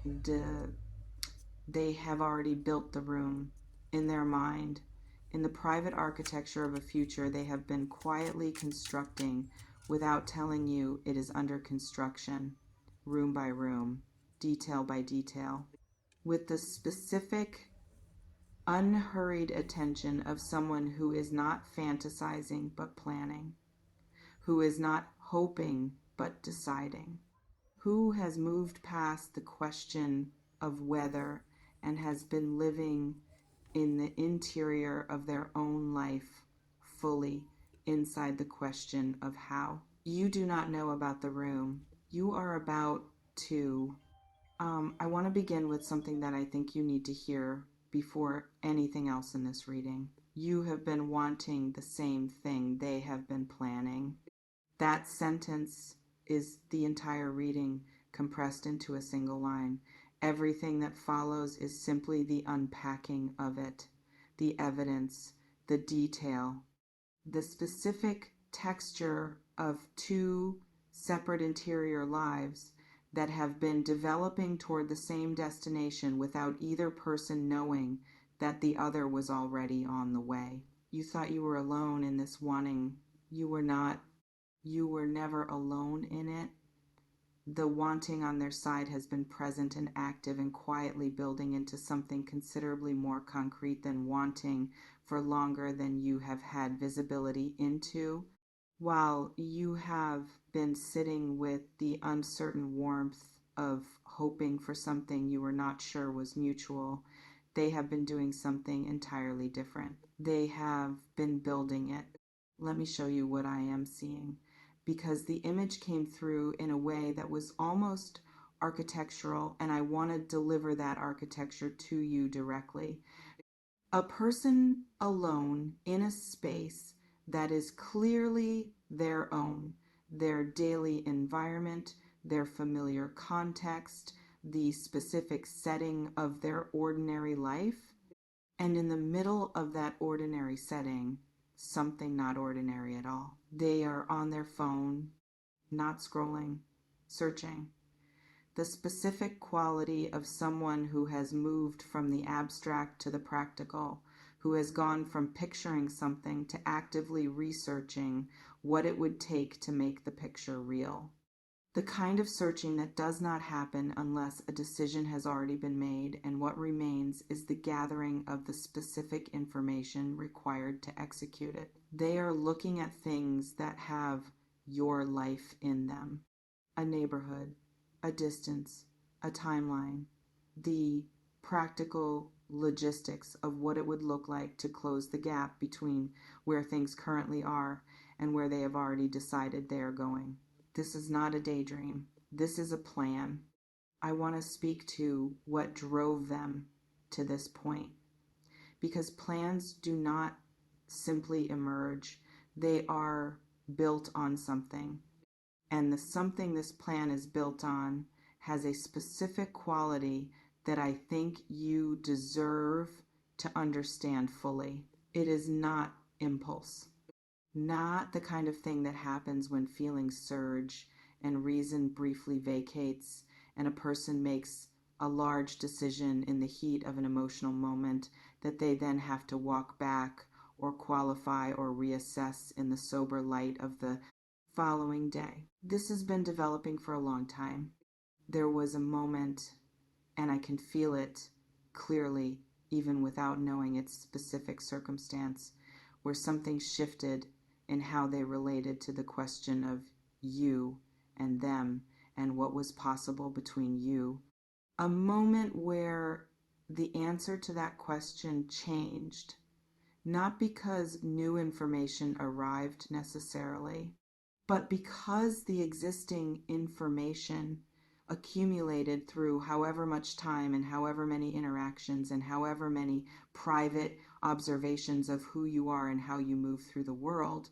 they have already built the room in their mind. In the private architecture of a future they have been quietly constructing without telling you it is under construction, room by room, detail by detail, with the specific, unhurried attention of someone who is not fantasizing but planning, who is not hoping but deciding, who has moved past the question of whether and has been living in the interior of their own life fully inside the question of how. You do not know about the room. You are about to. I want to begin with something that I think you need to hear before anything else in this reading. You have been wanting the same thing they have been planning. That sentence is the entire reading compressed into a single line. Everything that follows is simply the unpacking of it, the evidence, the detail, the specific texture of two separate interior lives that have been developing toward the same destination without either person knowing that the other was already on the way. You thought you were alone in this wanting. You were not. You were never alone in it. The wanting on their side has been present and active and quietly building into something considerably more concrete than wanting for longer than you have had visibility into, while you have been sitting with the uncertain warmth of hoping for something you were not sure was mutual. They have been doing something entirely different. They have been building it. Let me show you what I am seeing, because the image came through in a way that was almost architectural, and I want to deliver that architecture to you directly. A person alone in a space that is clearly their own, their daily environment, their familiar context, the specific setting of their ordinary life, and in the middle of that ordinary setting, something not ordinary at all. They are on their phone, not scrolling, searching. The specific quality of someone who has moved from the abstract to the practical, who has gone from picturing something to actively researching what it would take to make the picture real. The kind of searching that does not happen unless a decision has already been made, and what remains is the gathering of the specific information required to execute it. They are looking at things that have your life in them. A neighborhood, a distance, a timeline, the practical logistics of what it would look like to close the gap between where things currently are and where they have already decided they are going. This is not a daydream. This is a plan. I want to speak to what drove them to this point, because plans do not simply emerge. They are built on something. And the something this plan is built on has a specific quality that I think you deserve to understand fully. It is not impulse. Not the kind of thing that happens when feelings surge and reason briefly vacates and a person makes a large decision in the heat of an emotional moment that they then have to walk back or qualify or reassess in the sober light of the following day. This has been developing for a long time. There was a moment, and I can feel it clearly even without knowing its specific circumstance, where something shifted in how they related to the question of you and them and what was possible between you. A moment where the answer to that question changed, not because new information arrived necessarily, but because the existing information accumulated through however much time and however many interactions and however many private observations of who you are and how you move through the world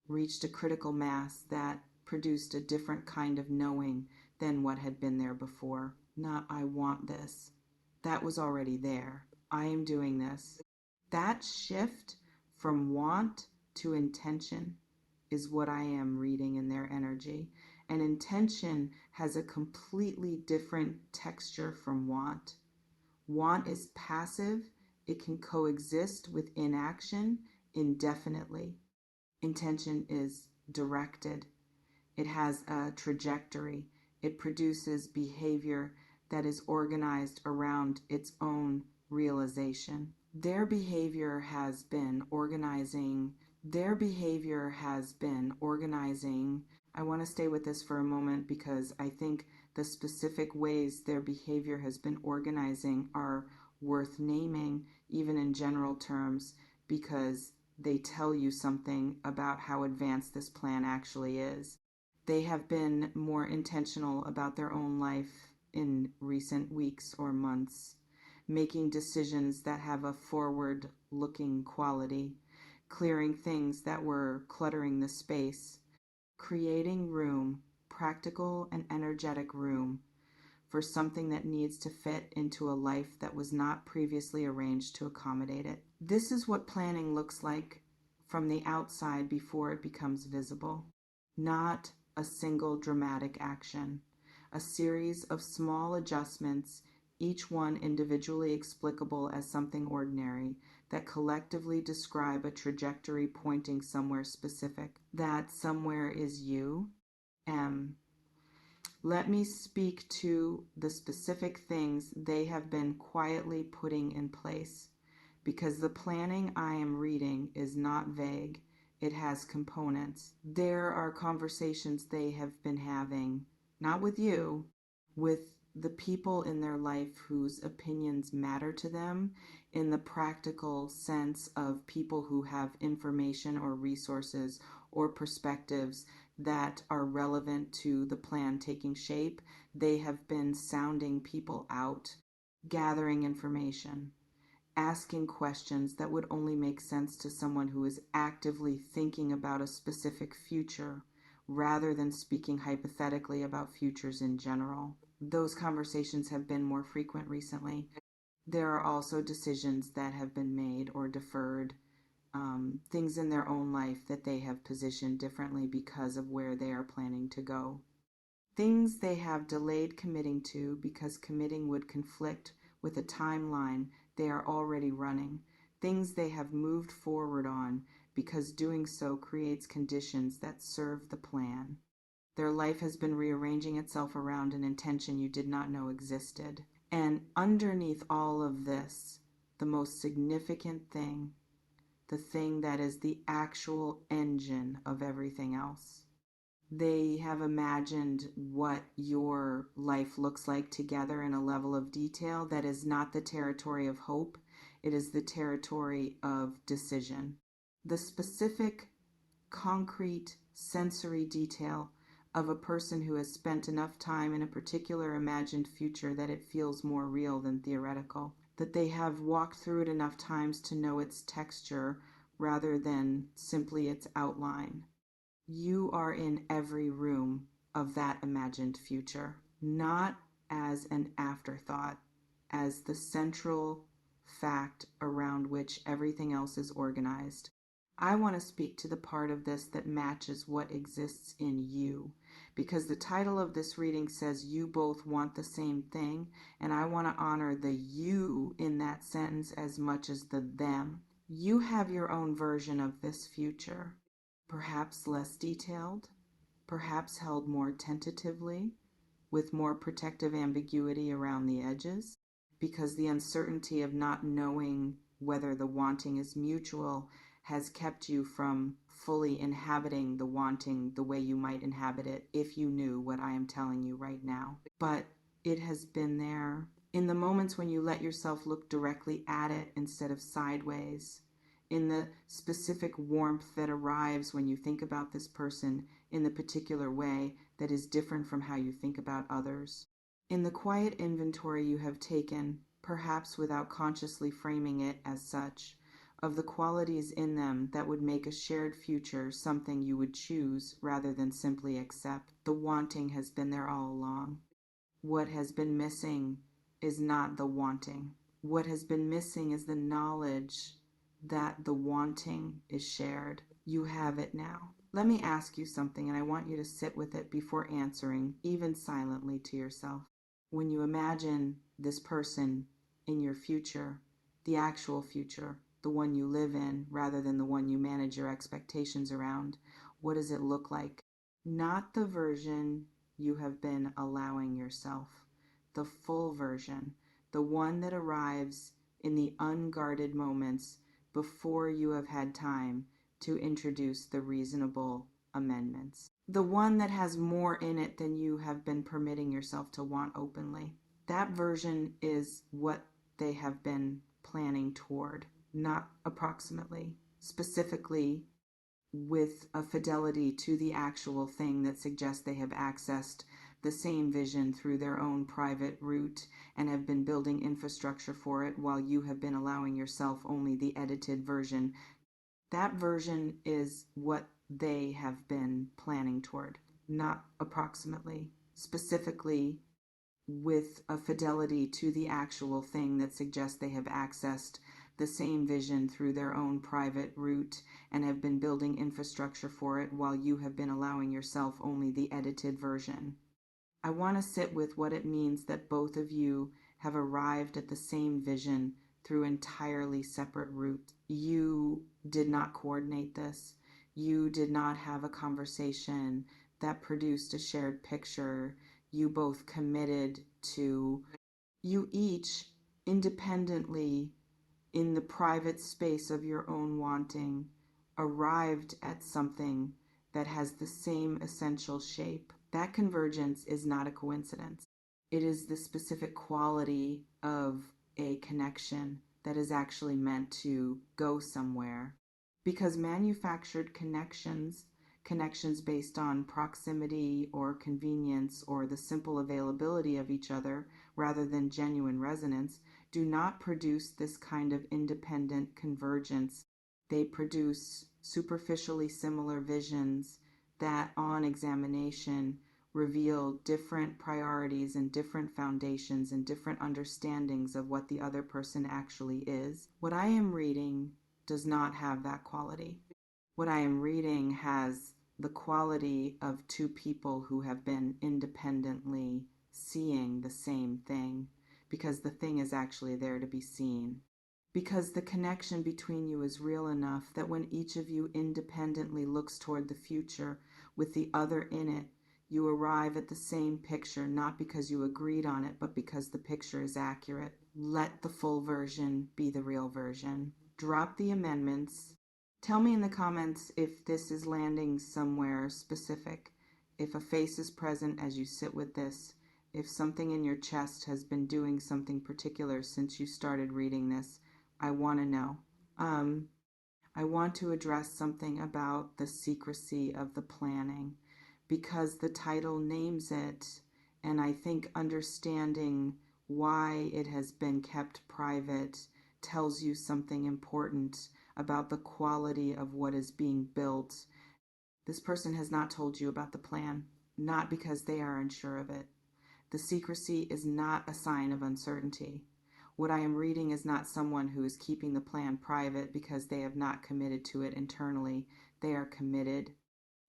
reached a critical mass that produced a different kind of knowing than what had been there before. Not, I want this. That was already there. I am doing this. That shift from want to intention is what I am reading in their energy. And intention has a completely different texture from want. Want is passive. It can coexist with inaction indefinitely. Intention is directed. It has a trajectory. It produces behavior that is organized around its own realization. Their behavior has been organizing. I want to stay with this for a moment because I think the specific ways their behavior has been organizing are worth naming, even in general terms, because they tell you something about how advanced this plan actually is. They have been more intentional about their own life in recent weeks or months, making decisions that have a forward-looking quality, clearing things that were cluttering the space, creating room, practical and energetic room, for something that needs to fit into a life that was not previously arranged to accommodate it. This is what planning looks like from the outside before it becomes visible. Not a single dramatic action, a series of small adjustments, each one individually explicable as something ordinary, that collectively describe a trajectory pointing somewhere specific. That somewhere is you. Let me speak to the specific things they have been quietly putting in place, because the planning I am reading is not vague. It has components. There are conversations they have been having, not with you, with the people in their life whose opinions matter to them, in the practical sense of people who have information or resources or perspectives that are relevant to the plan taking shape. They have been sounding people out, gathering information, asking questions that would only make sense to someone who is actively thinking about a specific future rather than speaking hypothetically about futures in general. Those conversations have been more frequent recently. There are also decisions that have been made or deferred, things in their own life that they have positioned differently because of where they are planning to go. Things they have delayed committing to because committing would conflict with a timeline they are already running. Things they have moved forward on because doing so creates conditions that serve the plan. Their life has been rearranging itself around an intention you did not know existed. And underneath all of this, the most significant thing, the thing that is the actual engine of everything else. They have imagined what your life looks like together in a level of detail that is not the territory of hope. It is the territory of decision. The specific, concrete, sensory detail of a person who has spent enough time in a particular imagined future that it feels more real than theoretical, that they have walked through it enough times to know its texture rather than simply its outline. You are in every room of that imagined future, not as an afterthought, as the central fact around which everything else is organized. I want to speak to the part of this that matches what exists in you, because the title of this reading says you both want the same thing, and I want to honor the you in that sentence as much as the them. You have your own version of this future, perhaps less detailed, perhaps held more tentatively, with more protective ambiguity around the edges, because the uncertainty of not knowing whether the wanting is mutual has kept you from fully inhabiting the wanting the way you might inhabit it if you knew what I am telling you right now. But it has been there in the moments when you let yourself look directly at it instead of sideways, in the specific warmth that arrives when you think about this person in the particular way that is different from how you think about others. In the quiet inventory you have taken, perhaps without consciously framing it as such, of the qualities in them that would make a shared future something you would choose rather than simply accept. The wanting has been there all along. What has been missing is not the wanting. What has been missing is the knowledge that the wanting is shared. You have it now. Let me ask you something, and I want you to sit with it before answering, even silently to yourself. When you imagine this person in your future, the actual future, the one you live in rather than the one you manage your expectations around, what does it look like? Not the version you have been allowing yourself, the full version, the one that arrives in the unguarded moments before you have had time to introduce the reasonable amendments. The one that has more in it than you have been permitting yourself to want openly. That version is what they have been planning toward, not approximately, specifically with a fidelity to the actual thing that suggests they have accessed the same vision through their own private route and have been building infrastructure for it while you have been allowing yourself only the edited version. That version is what they have been planning toward, not approximately, specifically with a fidelity to the actual thing that suggests they have accessed the same vision through their own private route and have been building infrastructure for it while you have been allowing yourself only the edited version. I want to sit with what it means that both of you have arrived at the same vision through entirely separate routes. You did not coordinate this. You did not have a conversation that produced a shared picture. You both committed to, you each independently in the private space of your own wanting arrived at something that has the same essential shape. That convergence is not a coincidence. It is the specific quality of a connection that is actually meant to go somewhere. Because manufactured connections, connections based on proximity or convenience or the simple availability of each other rather than genuine resonance, do not produce this kind of independent convergence. They produce superficially similar visions that, on examination, reveal different priorities and different foundations and different understandings of what the other person actually is. What I am reading does not have that quality. What I am reading has the quality of two people who have been independently seeing the same thing, because the thing is actually there to be seen. Because the connection between you is real enough that when each of you independently looks toward the future with the other in it, you arrive at the same picture, not because you agreed on it, but because the picture is accurate. Let the full version be the real version. Drop the amendments. Tell me in the comments if this is landing somewhere specific, if a face is present as you sit with this, if something in your chest has been doing something particular since you started reading this. I want to know. I want to address something about the secrecy of the planning because the title names it, and I think understanding why it has been kept private tells you something important about the quality of what is being built. This person has not told you about the plan, not because they are unsure of it. The secrecy is not a sign of uncertainty. What I am reading is not someone who is keeping the plan private because they have not committed to it internally. They are committed.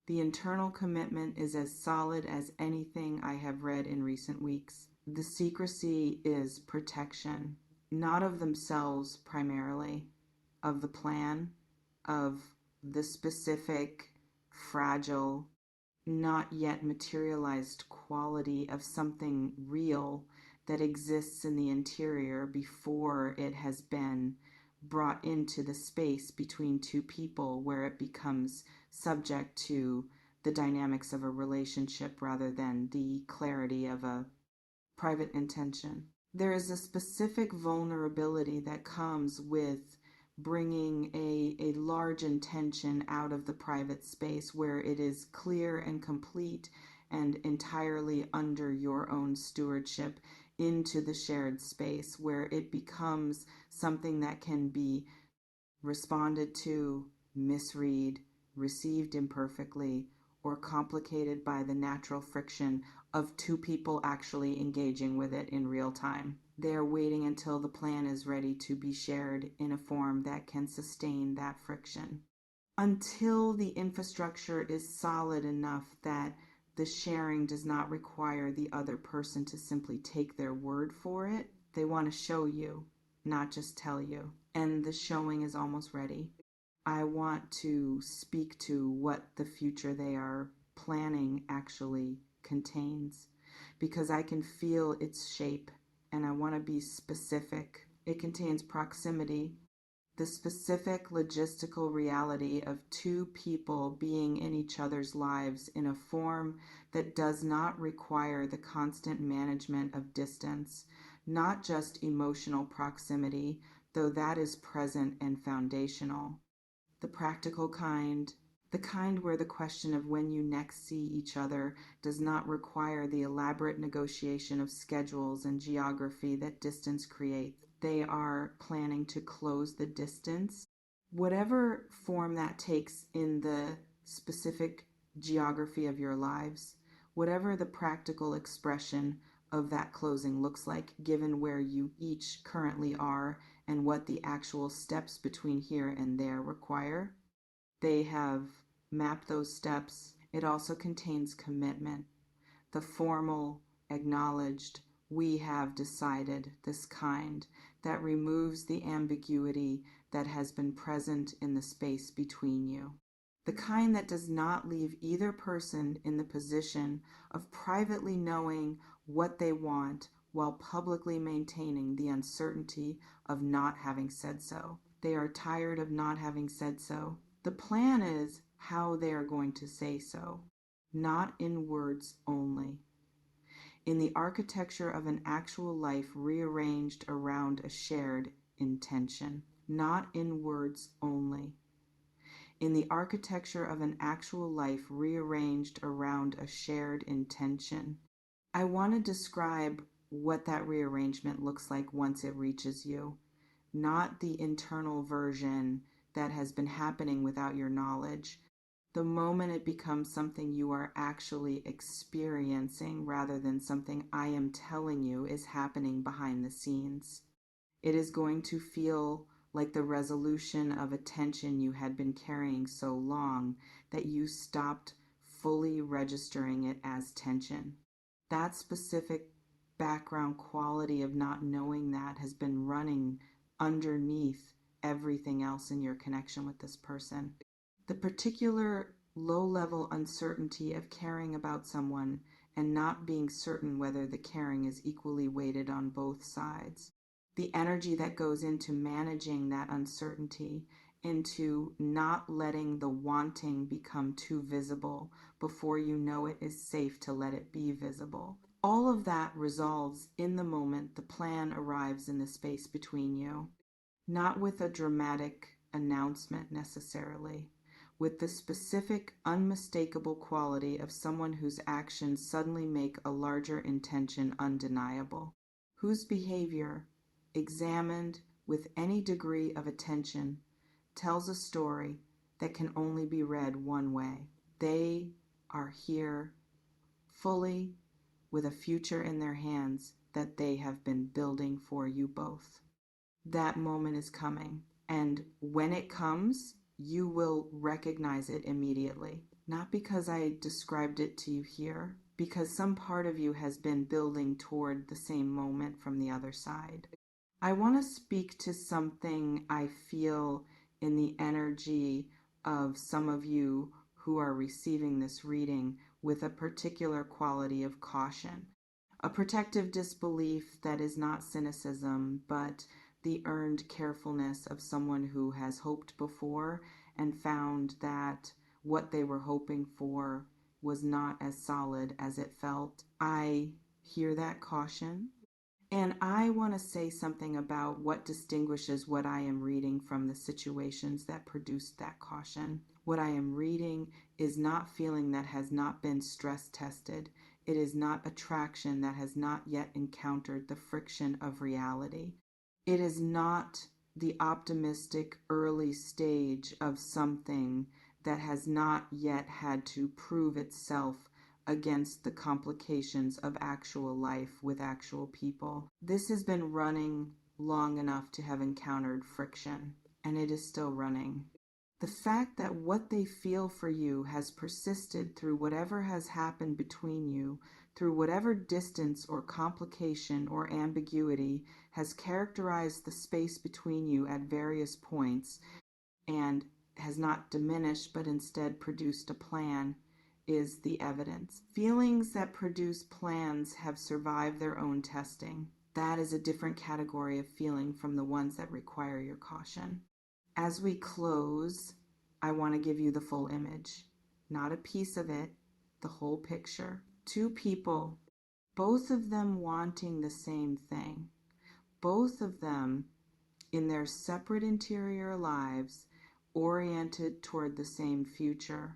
The internal commitment is as solid as anything I have read in recent weeks. The secrecy is protection, not of themselves primarily, of the plan, of the specific, fragile, not yet materialized quality of something real that exists in the interior before it has been brought into the space between two people where it becomes subject to the dynamics of a relationship rather than the clarity of a private intention. There is a specific vulnerability that comes with bringing a large intention out of the private space where it is clear and complete and entirely under your own stewardship into the shared space where it becomes something that can be responded to, misread, received imperfectly, or complicated by the natural friction of two people actually engaging with it in real time. They are waiting until the plan is ready to be shared in a form that can sustain that friction. until the infrastructure is solid enough that the sharing does not require the other person to simply take their word for it. They want to show you, not just tell you. And the showing is almost ready. I want to speak to what the future they are planning actually contains because I can feel its shape and I want to be specific. It contains proximity, the specific logistical reality of two people being in each other's lives in a form that does not require the constant management of distance, not just emotional proximity, though that is present and foundational. The practical kind, the kind where the question of when you next see each other does not require the elaborate negotiation of schedules and geography that distance creates. They are planning to close the distance, whatever form that takes in the specific geography of your lives, whatever the practical expression of that closing looks like, given where you each currently are and what the actual steps between here and there require. They have mapped those steps. It also contains commitment, the formal, acknowledged, we have decided this kind that removes the ambiguity that has been present in the space between you. The kind that does not leave either person in the position of privately knowing what they want while publicly maintaining the uncertainty of not having said so. They are tired of not having said so. The plan is how they are going to say so, not in words only. In the architecture of an actual life rearranged around a shared intention, not in words only. In the architecture of an actual life rearranged around a shared intention. I want to describe what that rearrangement looks like once it reaches you, not the internal version that has been happening without your knowledge. The moment it becomes something you are actually experiencing rather than something I am telling you is happening behind the scenes. It is going to feel like the resolution of a tension you had been carrying so long that you stopped fully registering it as tension. That specific background quality of not knowing that has been running underneath everything else in your connection with this person. The particular low-level uncertainty of caring about someone and not being certain whether the caring is equally weighted on both sides. The energy that goes into managing that uncertainty, into not letting the wanting become too visible before you know it is safe to let it be visible. All of that resolves in the moment the plan arrives in the space between you, not with a dramatic announcement necessarily, with the specific, unmistakable quality of someone whose actions suddenly make a larger intention undeniable, whose behavior, examined with any degree of attention, tells a story that can only be read one way. They are here fully with a future in their hands that they have been building for you both. That moment is coming, and when it comes, you will recognize it immediately. Not because I described it to you here, because some part of you has been building toward the same moment from the other side. I want to speak to something I feel in the energy of some of you who are receiving this reading with a particular quality of caution. A protective disbelief that is not cynicism, but the earned carefulness of someone who has hoped before and found that what they were hoping for was not as solid as it felt. I hear that caution, and I want to say something about what distinguishes what I am reading from the situations that produced that caution. What I am reading is not feeling that has not been stress tested. It is not attraction that has not yet encountered the friction of reality. It is not the optimistic early stage of something that has not yet had to prove itself against the complications of actual life with actual people. This has been running long enough to have encountered friction, and it is still running. The fact that what they feel for you has persisted through whatever has happened between you, through whatever distance or complication or ambiguity has characterized the space between you at various points, and has not diminished but instead produced a plan, is the evidence. Feelings that produce plans have survived their own testing. That is a different category of feeling from the ones that require your caution. As we close, I want to give you the full image, not a piece of it, the whole picture. Two people, both of them wanting the same thing, both of them in their separate interior lives oriented toward the same future.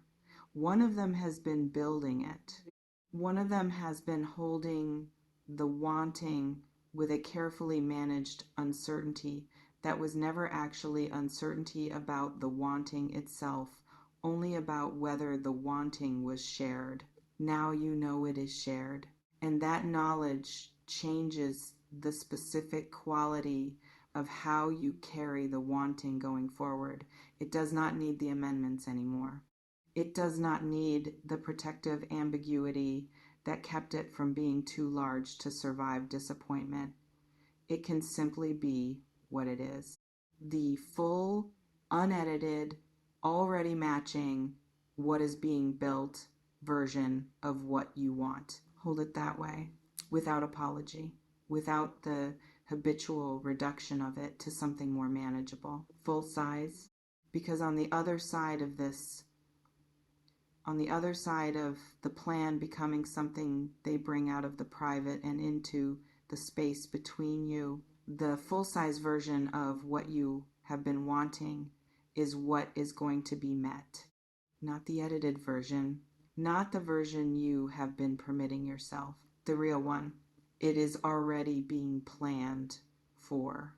One of them has been building it. One of them has been holding the wanting with a carefully managed uncertainty that was never actually uncertainty about the wanting itself, only about whether the wanting was shared. Now you know it is shared, and that knowledge changes the specific quality of how you carry the wanting going forward. It does not need the amendments anymore. It does not need the protective ambiguity that kept it from being too large to survive disappointment. It can simply be what it is. The full, unedited, already matching what is being built version of what you want. Hold it that way, without apology, without the habitual reduction of it to something more manageable. Full size, because on the other side of this, on the other side of the plan becoming something they bring out of the private and into the space between you, the full-size version of what you have been wanting is what is going to be met. Not the edited version, not the version you have been permitting yourself, the real one. It is already being planned for.